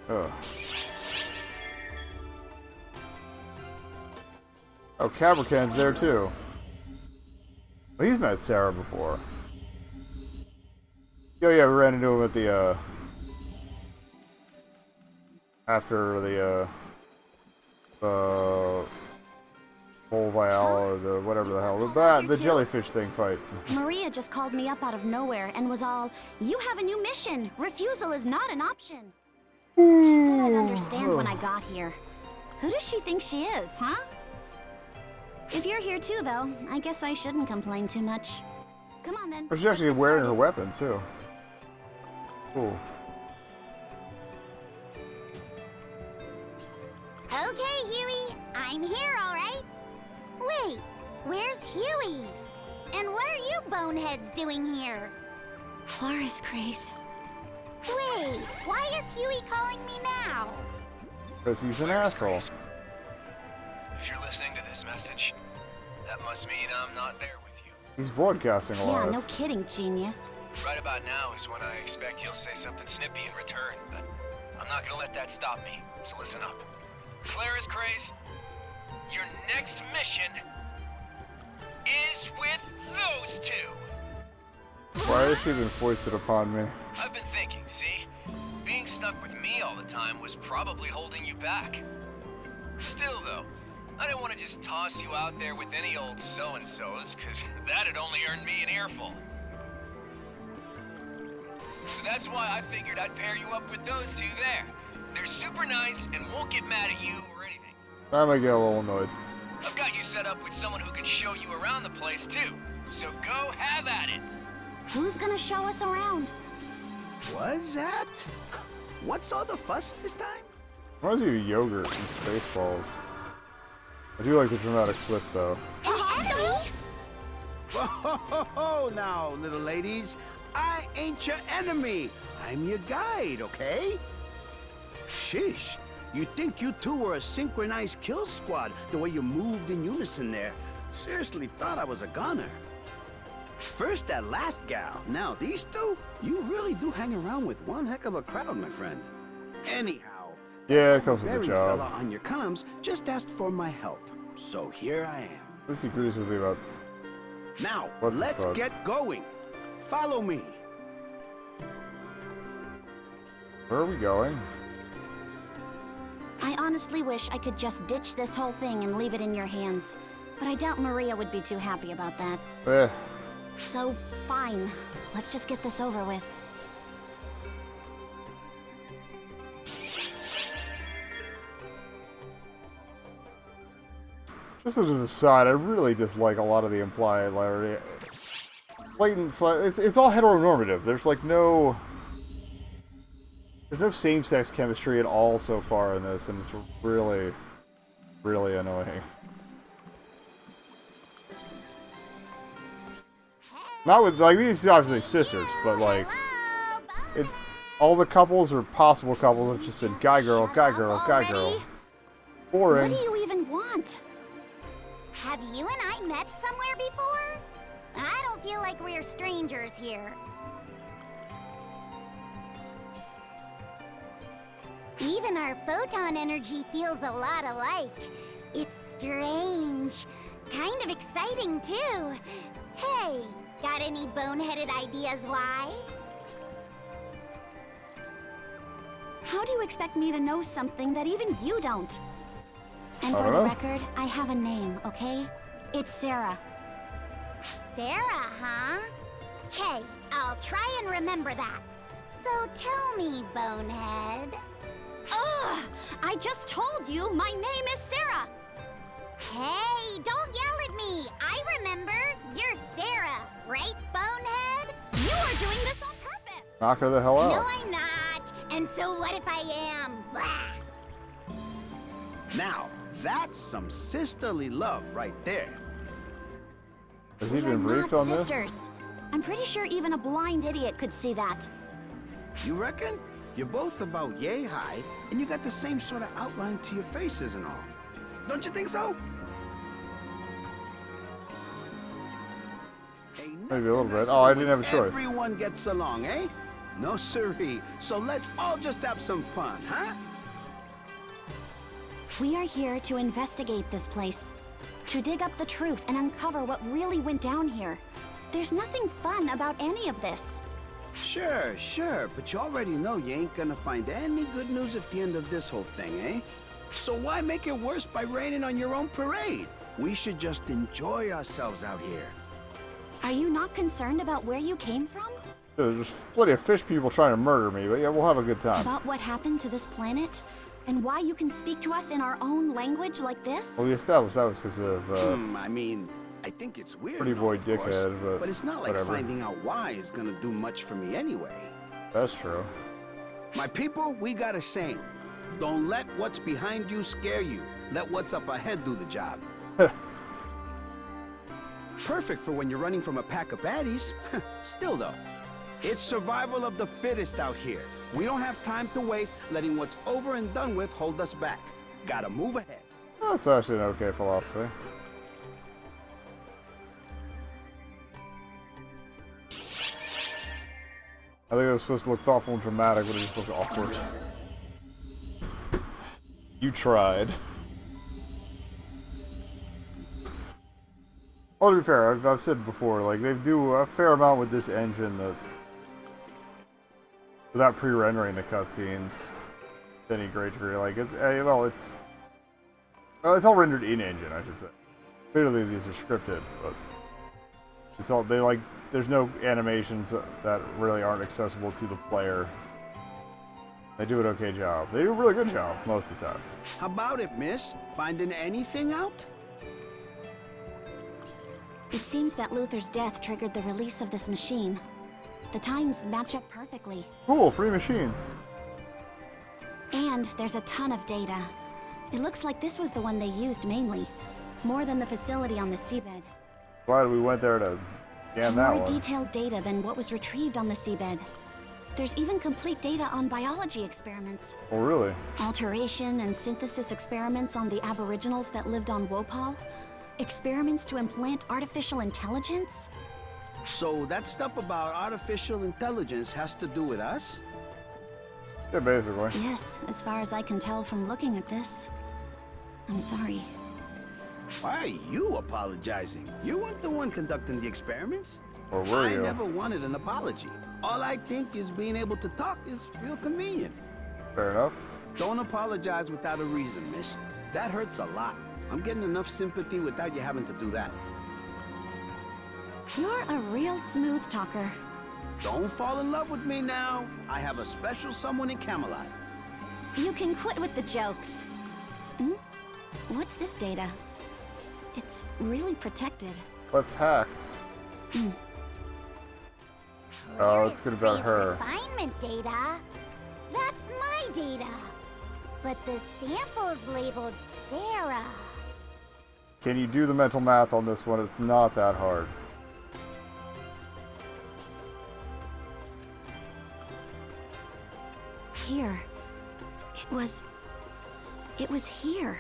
Ugh. Oh, Caprican's there too. Well, he's met Sarah before. Oh yeah, we ran into him at the after the Bull Vial, the whatever the hell, the jellyfish thing fight. Maria just called me up out of nowhere and was all, "You have a new mission. Refusal is not an option." She said I'd understand when I got here. Who does she think she is, huh? If you're here too, though, I guess I shouldn't complain too much. Come on then. But she's actually wearing her weapon too. Cool. Okay, Huey, I'm here, all right? Wait, where's Huey? And what are you boneheads doing here? Floris Grace. Wait, why is Huey calling me now? Because he's an asshole. If you're listening to this message, that must mean I'm not there with you. He's broadcasting live. Yeah, no kidding, genius. Right about now is when I expect you'll say something snippy in return, but I'm not gonna let that stop me, so listen up. Clara's Craze, your next mission is with those two. Why has she been foisted upon me? I've been thinking, see? Being stuck with me all the time was probably holding you back. Still, though, I didn't want to just toss you out there with any old so-and-sos, because that'd only earn me an earful. So that's why I figured I'd pair you up with those two there. They're super nice and won't get mad at you or anything. I might get a little annoyed. I've got you set up with someone who can show you around the place, too. So go have at it. Who's gonna show us around? What's that? What's all the fuss this time? Reminds me of yogurt and Spaceballs. I do like the dramatic flip though. An enemy? Whoa, now, little ladies. I ain't your enemy. I'm your guide, okay? Sheesh. You'd think you two were a synchronized kill squad, the way you moved in unison there. Seriously thought I was a gunner. First that last gal, now these two? You really do hang around with one heck of a crowd, my friend. Anyhow, Yeah, it comes with the Barry job. fella on your comms just asked for my help. So here I am. At least he agrees with me about. Now, What's the let's fuss? get going. Follow me. Where are we going? I honestly wish I could just ditch this whole thing and leave it in your hands. But I doubt Maria would be too happy about that. Eh. So, fine. Let's just get this over with. Just as an aside, I really dislike a lot of the implied, like, blatant. It's all heteronormative. There's like no. There's no same-sex chemistry at all so far in this, and it's really, really annoying. Not with, like, these are obviously sisters, but like, it, all the couples or possible couples have just been guy girl, guy girl, guy girl. Boring. What do you even want? Have you and I met somewhere before? I don't feel like we're strangers here. Even our photon energy feels a lot alike. It's strange. Kind of exciting, too. Hey, got any boneheaded ideas why? How do you expect me to know something that even you don't? And I for don't the know. record, I have a name, okay? It's Sarah. Sarah, huh? Okay, I'll try and remember that. So tell me, bonehead. Ugh! I just told you my name is Sarah! Hey, don't yell at me. I remember. You're Sarah, right, bonehead? You are doing this on purpose! Knock her the hell out. No, I'm not. And so what if I am? Blah. Now, that's some sisterly love right there. Has he We are been briefed not on this? sisters. I'm pretty sure even a blind idiot could see that. You reckon? You're both about yay high, and you got the same sort of outline to your faces and all. Don't you think so? Maybe a little bit. Oh, I didn't have a choice. Everyone gets along, eh? No siree. So let's all just have some fun, huh? We are here to investigate this place, to dig up the truth and uncover what really went down here. There's nothing fun about any of this. Sure, but you already know you ain't gonna find any good news at the end of this whole thing, eh? So why make it worse by raining on your own parade? We should just enjoy ourselves out here. Are you not concerned about where you came from? There's plenty of fish people trying to murder me, but yeah, we'll have a good time. About what happened to this planet? And why you can speak to us in our own language like this? Well, we established that was because of, I mean, I think it's weird. Pretty and boy all, of course, dickhead, but it's not like whatever. finding out why is gonna do much for me anyway. That's true. My people, we got a saying. Don't let what's behind you scare you. Let what's up ahead do the job. Perfect for when you're running from a pack of baddies. Still though, it's survival of the fittest out here. We don't have time to waste letting what's over and done with hold us back. Gotta move ahead. That's actually an okay philosophy. I think it was supposed to look thoughtful and dramatic, but it just looked awkward. You tried. Well, to be fair, I've said before, like, they do a fair amount with this engine that, without pre-rendering the cutscenes to any great degree. Like, it's all rendered in-engine, I should say. Clearly these are scripted, but it's all, there's no animations that really aren't accessible to the player. They do an okay job. They do a really good job most of the time. How about it, miss? Finding anything out? It seems that Luther's death triggered the release of this machine. The times match up perfectly. Cool, free machine. And there's a ton of data. It looks like this was the one they used mainly. More than the facility on the seabed. Glad we went there to scan that More one. detailed data than what was retrieved on the seabed. There's even complete data on biology experiments. Oh, really? Alteration and synthesis experiments on the aboriginals that lived on Wopal. Experiments to implant artificial intelligence. So that stuff about artificial intelligence has to do with us? Yeah, basically. Yes, as far as I can tell from looking at this. I'm sorry. Why are you apologizing? You weren't the one conducting the experiments. Or were I you? never wanted an apology. All I think is being able to talk is real convenient. Fair enough. Don't apologize without a reason, miss. That hurts a lot. I'm getting enough sympathy without you having to do that. You're a real smooth talker. Don't fall in love with me now. I have a special someone in Camelot. You can quit with the jokes. Hmm? What's this data? It's really protected. Let's hacks. Oh, it's good about her. Refinement data. That's my data. But the sample's labeled Sarah. Can you do the mental math on this one? It's not that hard. Here. It was here.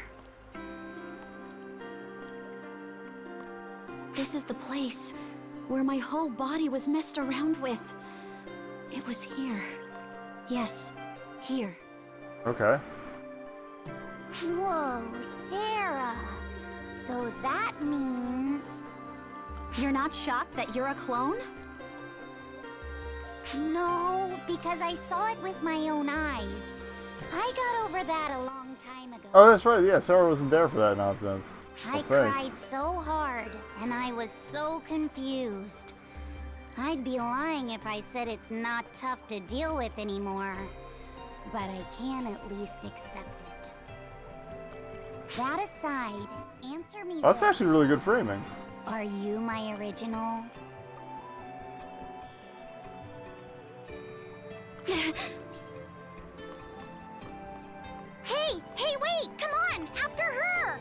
This is the place where my whole body was messed around with. It was here. Yes, here. Okay. Whoa, Sarah. So that means... You're not shocked that you're a clone? No, because I saw it with my own eyes. I got over that a long time ago. Oh, that's right. Yeah, Sarah wasn't there for that nonsense. I cried so hard, and I was so confused. I'd be lying if I said it's not tough to deal with anymore. But I can at least accept it. That aside, answer me That's this. actually really good framing. Are you my original? Hey, wait! Come on! After her!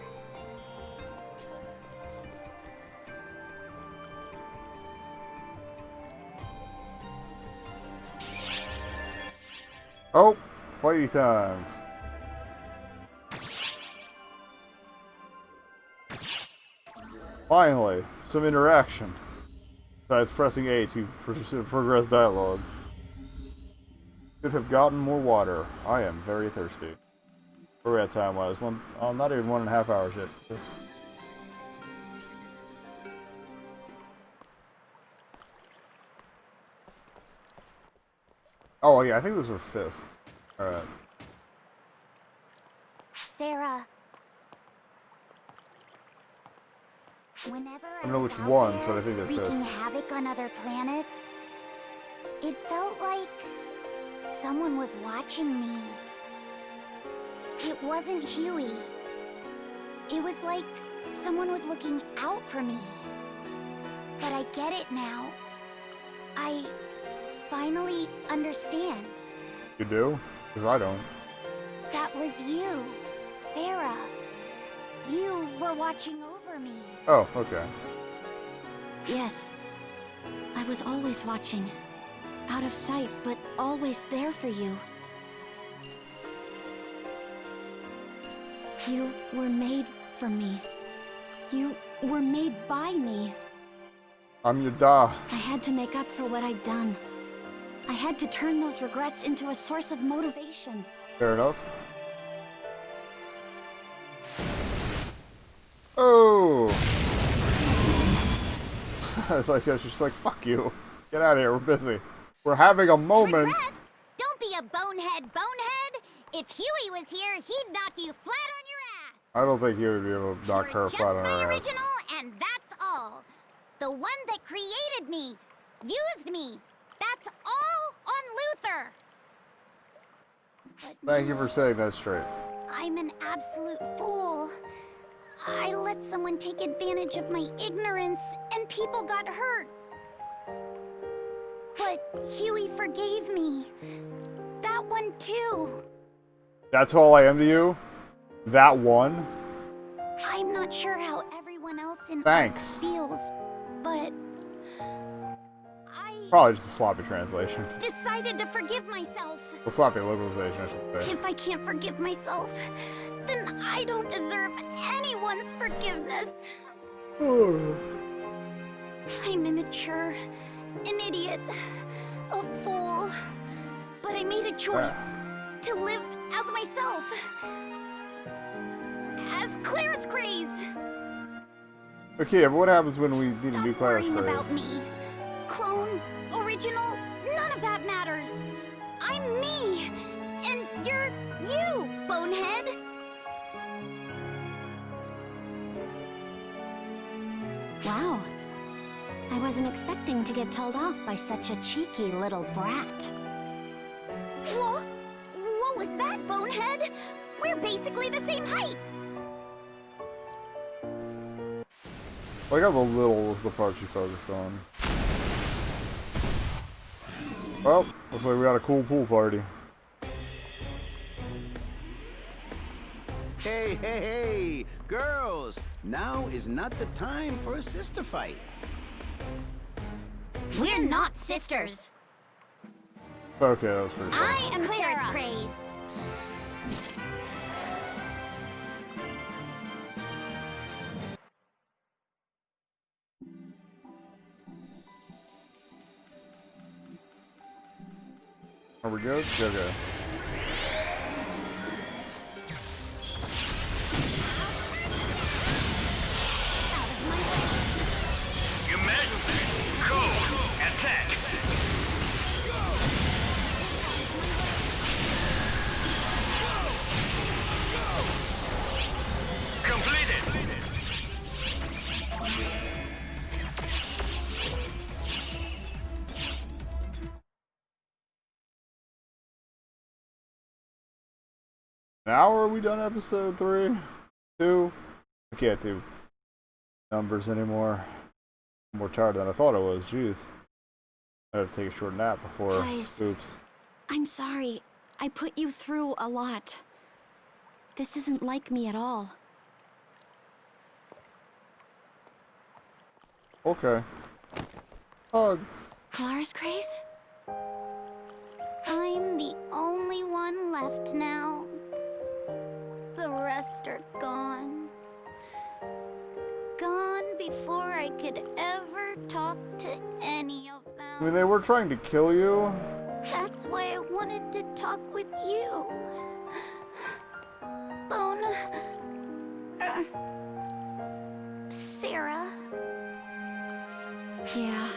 Oh, fighty times. Finally, some interaction. Besides pressing A to progress dialogue. Should have gotten more water. I am very thirsty. Where are we at time-wise? Not even 1.5 hours yet. Oh, yeah, I think those were fists. Alright. Sarah. Whenever I don't know which was out ones, there but I think they're wreaking fists. havoc on other planets, it felt like someone was watching me. It wasn't Huey. It was like someone was looking out for me. But I get it now. I finally understand. You do? Because I don't. That was you, Sarah. You were watching over me. Oh, okay. Yes. I was always watching. Out of sight, but always there for you. You were made for me. You were made by me. I'm your da. I had to make up for what I'd done. I had to turn those regrets into a source of motivation. Fair enough. Oh! It's like, I was just like, fuck you. Get out of here, we're busy. We're having a moment. Regrets? Don't be a bonehead. If Huey was here, he'd knock you flat on your ass. I don't think you would be able to knock You're her just flat on my her ass. original, and that's all. The one that created me, used me. That's all on Luther. But Thank you no, for saying that straight. I'm an absolute fool. I let someone take advantage of my ignorance, and people got hurt. But Huey forgave me. That one too. That's all I am to you? That one? I'm not sure how everyone else in Thanks. Arx feels, but I Probably just a sloppy translation. decided to forgive myself. A sloppy localization, I should say. If I can't forgive myself, then I don't deserve anyone's forgiveness. I'm immature, an idiot, a fool. But I made a choice to live as myself. As Claire's Craze. Okay, but what happens when we need to do Stop Claire's worrying about Craze? me. Clone, original, none of that matters. I'm me, and you're you, bonehead. Wow. I wasn't expecting to get told off by such a cheeky little brat. What was that, bonehead? We're basically the same height. I got the little was the part she focused on. Well, looks like we got a cool pool party. Hey, girls! Now is not the time for a sister fight. We're not sisters. Okay, that was pretty I fun. am Clara. Claire's Craze. Are we good? Okay. Emergency! Code! Attack! Completed! Now are we done episode 3? 2? I can't do numbers anymore. I'm more tired than I thought I was. Jeez. I have to take a short nap before Guys. scoops. I'm sorry. I put you through a lot. This isn't like me at all. Okay. Hugs. Clara's Craze? I'm the only one left now. The rest are gone. Gone before I could ever talk to any of I mean, them. they were trying to kill you. That's why I wanted to talk with you. Bone... Sarah. Yeah.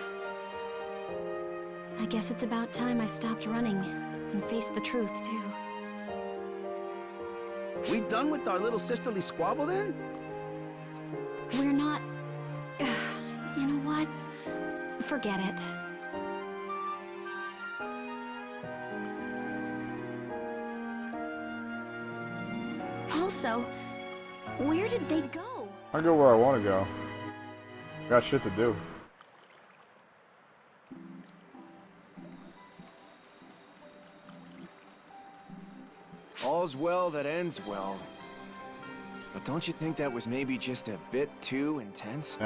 I guess it's about time I stopped running and faced the truth, too. We done with our little sisterly squabble then? We're not... You know what? Forget it. Also, where did they go? I go where I want to go. Got shit to do. All's well that ends well. But don't you think that was maybe just a bit too intense?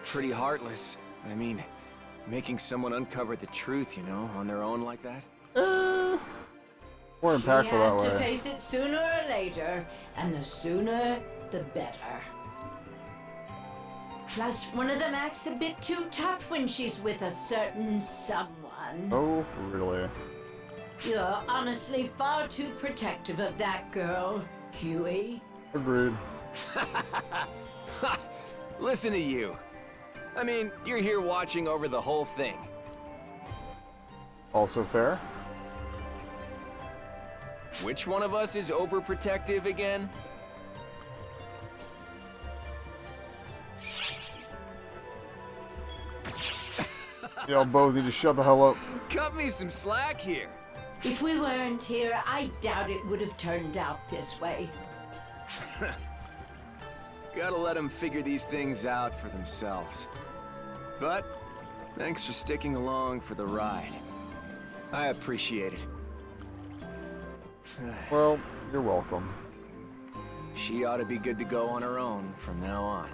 Pretty heartless. I mean, making someone uncover the truth, you know, on their own like that? More impactful She that had to way. face it sooner or later, and the sooner, the better. Plus, one of them acts a bit too tough when she's with a certain someone. Oh, really? You're honestly far too protective of that girl, Huey. Agreed. Listen to you. I mean, you're here watching over the whole thing. Also fair. Which one of us is overprotective again? Y'all both need to shut the hell up. Cut me some slack here. If we weren't here, I doubt it would have turned out this way. Gotta let them figure these things out for themselves. But, thanks for sticking along for the ride. I appreciate it. Well, you're welcome. She ought to be good to go on her own from now on.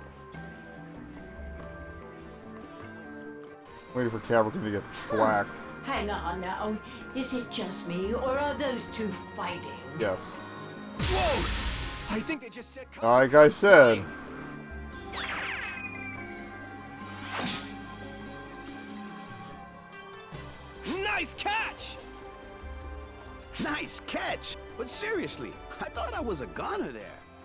Waiting for Capricorn to get thwacked. Hang on now. Is it just me, or are those two fighting? Yes. Whoa! I think they just said... Like I said. Nice catch! Nice catch! But seriously, I thought I was a goner there.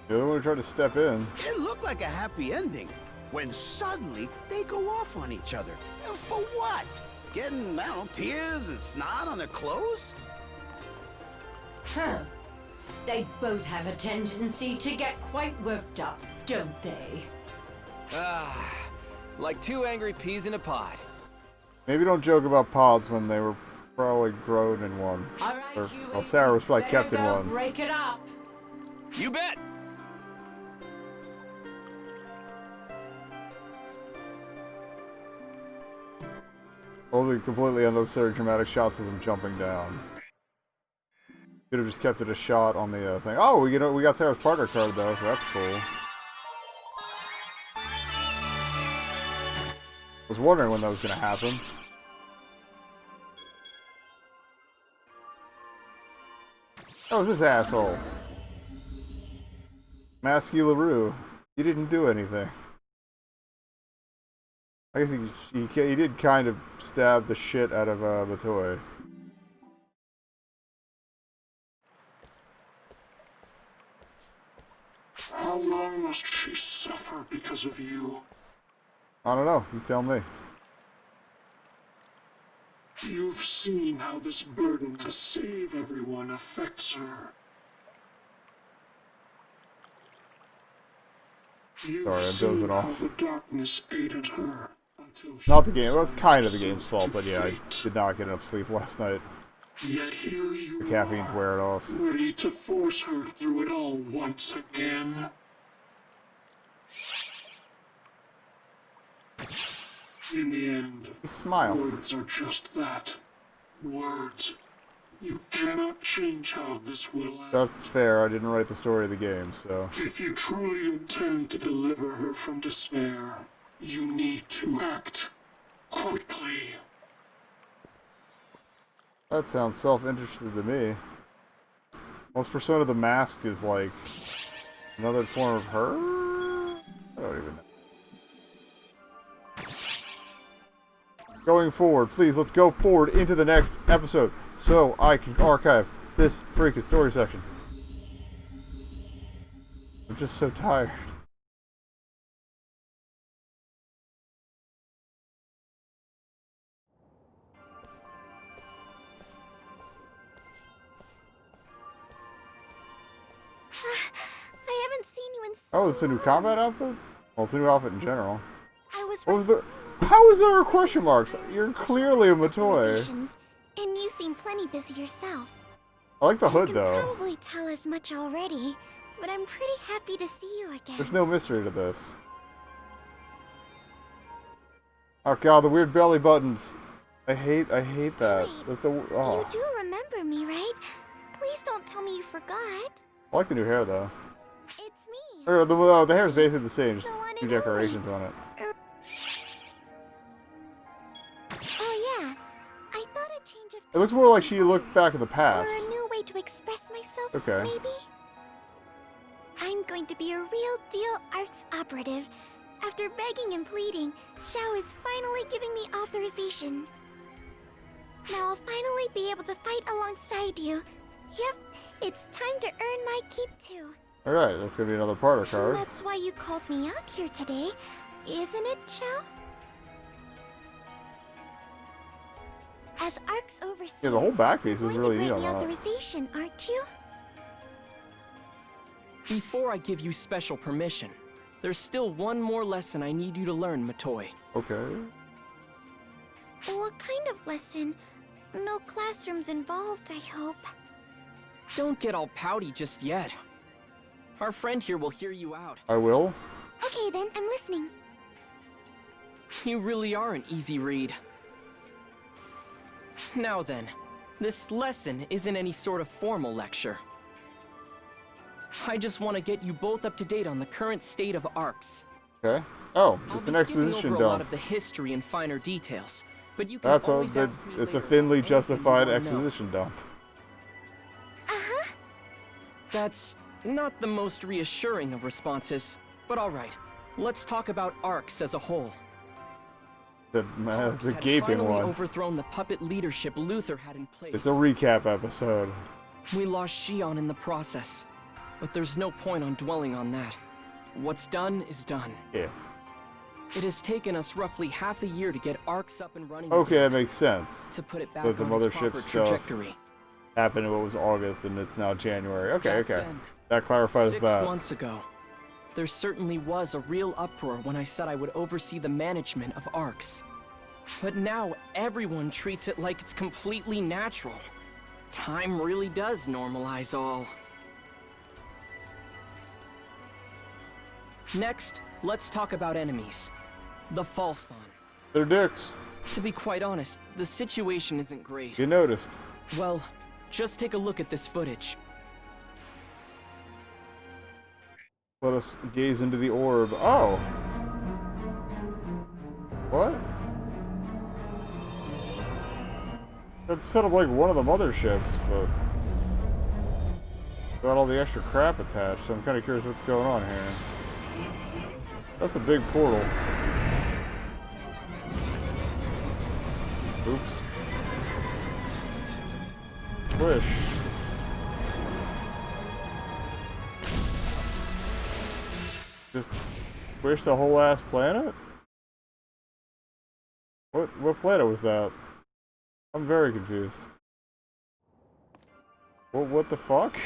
You're the one who tried to step in. It looked like a happy ending, when suddenly they go off on each other. For what? Getting, I don't know, tears and snot on their clothes? Huh. They both have a tendency to get quite worked up, don't they? Ah, like two angry peas in a pod. Maybe don't joke about pods when they were probably grown in one. All right, Or, Huey. well, Sarah was probably Better kept in go one. break it up. You bet! All the completely unnecessary dramatic shots of them jumping down. Could have just kept it a shot on the thing. Oh, we got Sarah's partner card though, so that's cool. I was wondering when that was going to happen. Oh, it's this asshole. Masky LaRue. He didn't do anything. I guess he did kind of stab the shit out of Batoy. How long must she suffer because of you? I don't know. You tell me. You've seen how this burden to save everyone affects her. You've Sorry, I'm seen dozing how off. the darkness aided her until she Not the game. It was kind of the herself game's fault, but yeah, I to did not get enough sleep last night. fate. Yet here you The caffeine's are, wearing off. ready to force her through it all once again. In the end, Smile. words are just that. Words. You cannot change how this will end. That's fair. I didn't write the story of the game, so. If you truly intend to deliver her from despair, you need to act quickly. That sounds self-interested to me. Unless Persona the Mask is like another form of her? I don't even know. Going forward, please, let's go forward into the next episode. so I can archive this freaking story section. I'm just so tired. I haven't seen you in so Oh, it's a new combat outfit? Well, it's a new outfit in general. I was What was the... How is there question marks? You're clearly a Matoi. positions, and you seem plenty busy yourself. I like the hood, You can though. probably tell as much already, but I'm pretty happy to see you again. There's no mystery to this. Oh god, the weird belly buttons. I hate that. Wait, That's the... Oh. You do remember me, right? Please don't tell me you forgot. I like the new hair, though. It's me. Or the hair is basically the same, just The one new and decorations on it. Oh yeah, I thought a change of It looks more like she looked back in the past. or a new way to express myself, Okay. maybe? I'm going to be a real deal arts operative. After begging and pleading, Xiao is finally giving me authorization. Now I'll finally be able to fight alongside you. Yep, it's time to earn my keep too. Alright, that's gonna be another part of card. That's why you called me out here today, isn't it, Xiao? As Ark's overseer, Yeah, the whole back piece is you're going really to neat grant on me that. authorization, aren't you? Before I give you special permission, there's still one more lesson I need you to learn, Matoi. Okay. What kind of lesson? No classrooms involved, I hope. Don't get all pouty just yet. Our friend here will hear you out. I will. Okay then, I'm listening. You really are an easy read. Now then, this lesson isn't any sort of formal lecture. I just want to get you both up to date on the current state of ARCs. Okay. Oh, I'll it's be an skipping exposition over a lot dump. of the history and finer details, but you can That's always a ask me it's a later thinly about anything you justified wanna know. exposition dump. Uh-huh. That's not the most reassuring of responses, but alright. Let's talk about ARCs as a whole. That's ARCs a had gaping finally one. overthrown the puppet leadership Luther had in place. It's a recap episode. We lost Shion in the process, but there's no point on dwelling on that. What's done is done. Yeah. It has taken us roughly half a year to get ARCs up and running Okay, again, that makes sense. to put it back That the on its mothership proper stuff trajectory. Happened in what was August and it's now January. Okay, Back okay. then, That clarifies 6 that. months ago, there certainly was a real uproar when I said I would oversee the management of ARCs. But now everyone treats it like it's completely natural. Time really does normalize all. Next, let's talk about enemies. The Fallspawn. They're dicks. To be quite honest, the situation isn't great. You noticed. Well, just take a look at this footage. Let us gaze into the orb. Oh. What? That's set up like one of the motherships, but got all the extra crap attached, so I'm kind of curious what's going on here. That's a big portal. Oops. Wish. Just wish the whole ass planet? What planet was that? I'm very confused. What the fuck?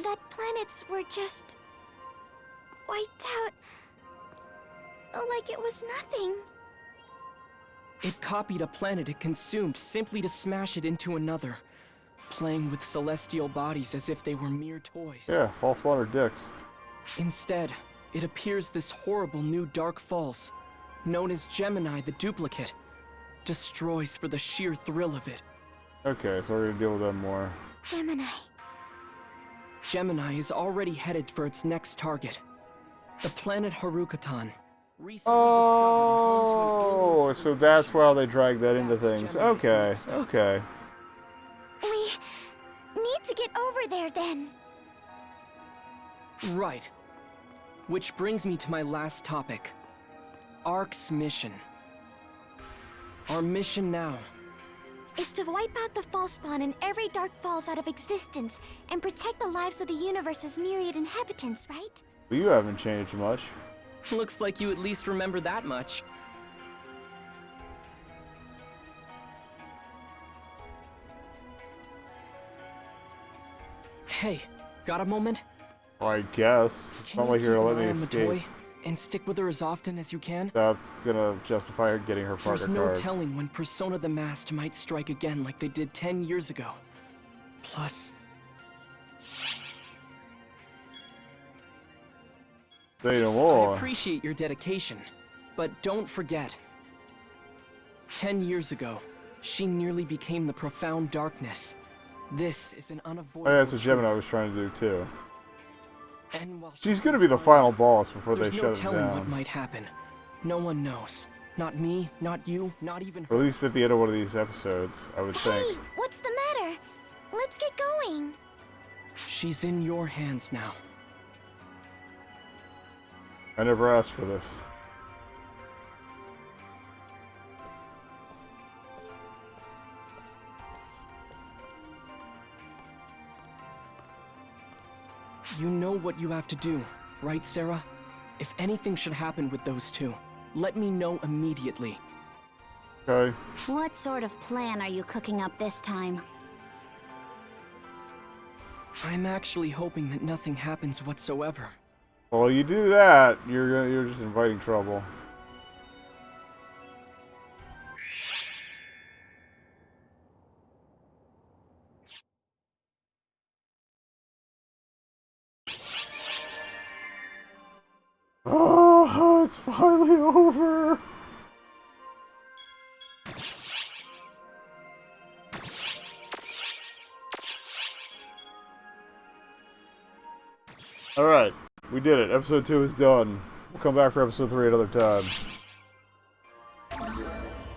That planets were just wiped out like it was nothing. It copied a planet it consumed simply to smash it into another, playing with celestial bodies as if they were mere toys. Yeah, false water dicks. Instead, it appears this horrible new Dark Falls, known as Gemini the Duplicate, destroys for the sheer thrill of it. Okay, so we're gonna deal with them more. Gemini. Gemini is already headed for its next target, the planet Harukatan. Oh, so that's why they dragged that into things. Okay, okay. We need to get over there then. Right. Which brings me to my last topic. ARC's mission. Our mission now is to wipe out the false spawn and every dark falls out of existence and protect the lives of the universe's myriad inhabitants, right? Well, you haven't changed much. Looks like you at least remember that much. Hey, got a moment? I guess. It's Can not you like keep you're gonna an let me eye on the escape. toy and stick with her as often as you can? That's gonna justify her getting her partner There's no card. telling when Persona the Masked might strike again like they did 10 years ago. Plus, Say no I more. appreciate your dedication, but don't forget. 10 years ago, she nearly became the profound darkness. This is an unavoidable Oh, yeah, that's what Gemini truth. was trying to do too. And while She's gonna be the final boss before they there's no shut it telling what down. might happen. No one knows. Not me, not you, not even Or her. at least at the end of one of these episodes, I would Hey, think. what's the matter? Let's get going. She's in your hands now. I never asked for this. You know what you have to do, right, Sarah? If anything should happen with those two, let me know immediately. Okay. What sort of plan are you cooking up this time? I'm actually hoping that nothing happens whatsoever. Well, you do that, you're just inviting trouble. Oh, it's finally over. Alright, we did it. Episode 2 is done. We'll come back for episode 3 another time.